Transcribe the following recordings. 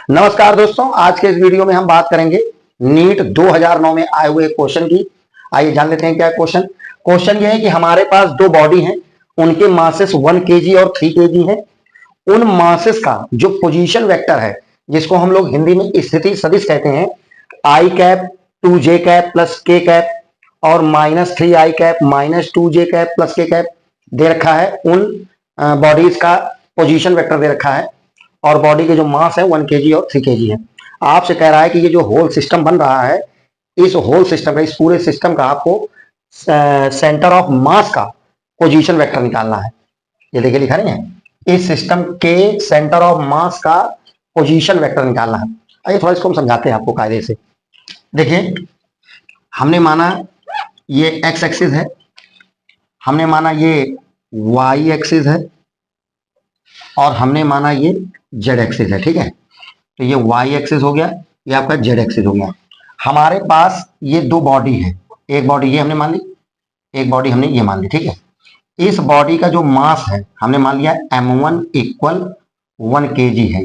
नमस्कार दोस्तों, आज के इस वीडियो में हम बात करेंगे नीट 2009 में आए हुए क्वेश्चन की। आइए जान लेते हैं क्या क्वेश्चन। क्वेश्चन ये है कि हमारे पास दो बॉडी हैं, उनके मासेस 1 केजी और 3 केजी है। उन मासेस का जो पोजीशन वेक्टर है, जिसको हम लोग हिंदी में स्थिति सदिश कहते हैं, आई कैप 2j कैप प्लस के कैप और -3i cap -2j cap plus के कैप दे रखा है। उन बॉडीज का पोजीशन वेक्टर दे रखा है और बॉडी के जो मास है 1 केजी और 3 केजी है। आपसे कह रहा है कि ये जो होल सिस्टम बन रहा है, इस होल सिस्टम का, इस पूरे सिस्टम का आपको सेंटर ऑफ मास का पोजीशन वेक्टर निकालना है। ये देखिए लिखा नहीं है, इस सिस्टम के सेंटर ऑफ मास का पोजीशन वेक्टर निकालना है। आइए थोड़ा इसको हम समझाते हैं आपको कायदे से। देखिए, हमने माना ये एक्स एक्सिस है, हमने माना ये वाई एक्सिस है और हमने माना ये जेड एक्सिस है। ठीक है, तो ये वाई एक्सिस हो गया, ये आपका जेड एक्सिस हो गया। हमारे पास ये दो बॉडी है, एक बॉडी ये हमने मान ली, एक बॉडी हमने ये मान ली। ठीक है, इस बॉडी का जो मास है हमने मान लिया m1 इक्वल 1 kg है,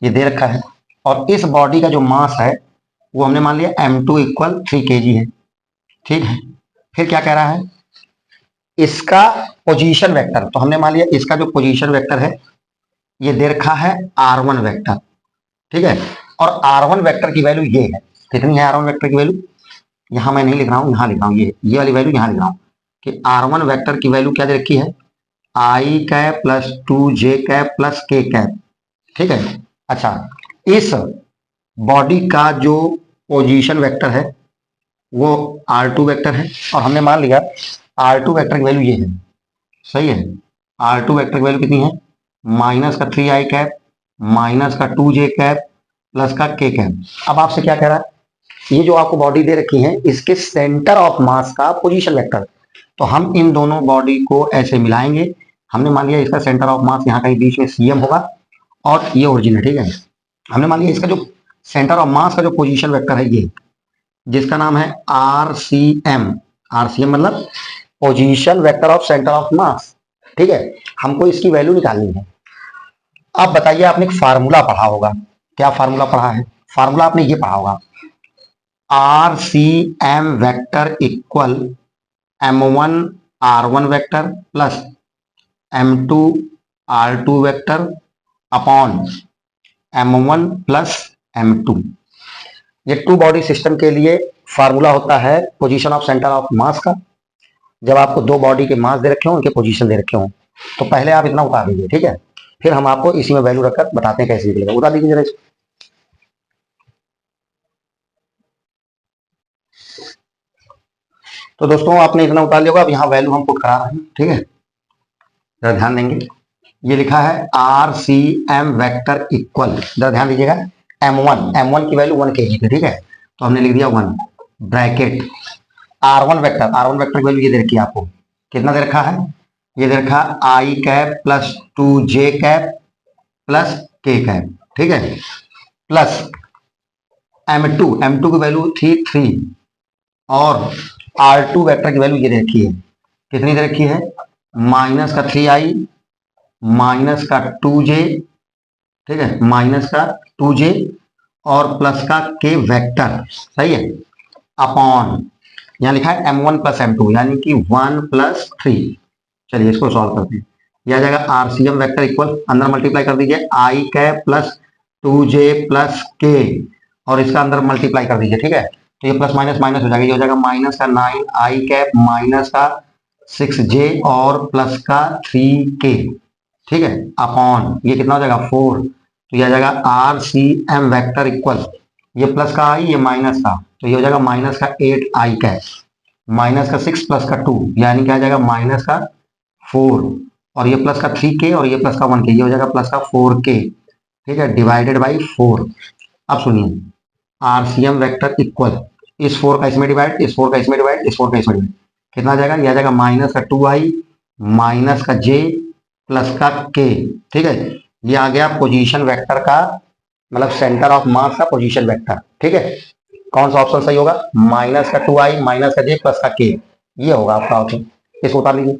ये दे रखा है। और इस बॉडी का जो मास है वो हमने मान लिया m2 इक्वल 3 kg है। ठीक है, फिर क्या कह रहा है, इसका पोजीशन वेक्टर, तो हमने मान लिया इसका जो पोजीशन वेक्टर है ये दे रखा है r1 वेक्टर। ठीक है, और r1 वेक्टर की वैल्यू ये है, कितनी है r1 वेक्टर की वैल्यू, यहां मैं नहीं लिख रहा हूं, यहां लिख रहा हूं, ये वाली वैल्यू यहां लिख रहा हूं कि r1 वेक्टर की वैल्यू क्या दे रखी है, i cap plus 2j cap plus k cap. ठीक है, अच्छा, इस बॉडी का जो पोजीशन वेक्टर है वो r2 वेक्टर है और हमने मान लिया r2 वेक्टर की वैल्यू ये है। सही है, r2 वेक्टर की वैल्यू कितनी है, -3i cap -2j cap plus का k कैप। अब आपसे क्या कह रहा है, ये जो आपको बॉडी दे रखी है इसके सेंटर ऑफ मास का पोजीशन वेक्टर, तो हम इन दोनों बॉडी को ऐसे मिलाएंगे। हमने मान लिया इसका सेंटर ऑफ मास यहाँ कहीं बीच में cm होगा और ये ओरिजिन है। ठीक है, हमने मान लिया इसका जो सेंटर ऑफ मास का जो पोजीशन वेक्टर है ये, जिसका नाम है RCM। RCM मतलब position vector of centre of mass. ठीक है, हमको इसकी वैल्यू निकालनी है। अब बताइए, आपने एक फार्मूला पढ़ा होगा, क्या फार्मूला पढ़ा है, फार्मूला आपने ये पढ़ा होगा, RCM vector equal M1 R1 vector plus M2 R2 vector upon M1 plus M2। ये टू बॉडी सिस्टम के लिए फार्मूला होता है position of centre of mass का। जब आपको दो बॉडी के मास दे रखे हो, उनके पोजीशन दे रखे हो, तो पहले आप इतना उतार लीजिए। ठीक है, फिर हम आपको इसी में वैल्यू रखकर बताते हैं कैसे निकलेगा। उतार लीजिए जरा इसको। तो दोस्तों, आपने इतना उतार लिया होगा, अब यहाँ वैल्यू हम पुट करा रहे हैं। ठीक है, जरा ध्यान देंगे, ये लिखा है RCM वेक्टर इक्वल, जरा ध्यान दीजिएगा, M1 की वैल्यू 1 kg थी। ठीक है, तो हमने लिख दिया 1 ब्रैकेट R1 वेक्टर की वैल्यू ये दे रखी है आपको, कितना दे रखा है, ये दे रखा है I cap plus 2j cap plus k cap. ठीक है, प्लस M2 की वैल्यू थी 3 और R2 वेक्टर की वैल्यू ये दे रखी है, कितनी दे रखी है, -3i -2j। ठीक है, -2j और प्लस का k वेक्टर। सही है, अपॉन यहाँ लिखा है M1 प्लस M2 यानी कि 1 प्लस 3। चलिए इसको सॉल्व करते हैं। यह आ जाएगा RCM वेक्टर इक्वल, अंदर मल्टीप्लाई कर दीजिए, I cap plus 2j plus k और इसका अंदर मल्टीप्लाई कर दीजिए। ठीक है, तो ये प्लस माइनस माइनस हो जाएगा, ये हो जाएगा माइनस का 9i कैप माइनस का 6j और प्लस का 3k। ठीक है, अपॉन ये कितना हो जाएगा 4, तो ये आ जाएगा RCM वेक्टर इक्वल, ये प्लस का i, ये माइनस का, तो ये हो जाएगा माइनस का 8i कैप माइनस का 6 प्लस का 2 यानी क्या आ जाएगा माइनस का 4 और ये प्लस का 3k और ये प्लस का 1k, ये हो जाएगा प्लस का 4k। ठीक है, डिवाइडेड बाई 4। अब सुनिए, RCM वेक्टर इक्वल, इस 4 का इसमें डिवाइड, इस 4 का इसमें डिवाइड, इस 4 का इसमें डिवाइड, कितना आ जाएगा, ये आ जाएगा माइनस का 2i माइनस का j प्लस का k। ठीक है, ये आ गया पोजीशन वेक्टर का, मतलब सेंटर ऑफ मास का पोजीशन वेक्टर। ठीक है, कौन सा ऑप्शन सही होगा, -2i माइनस का j प्लस का k, ये होगा आपका ऑप्शन। इसको उतार लीजिए।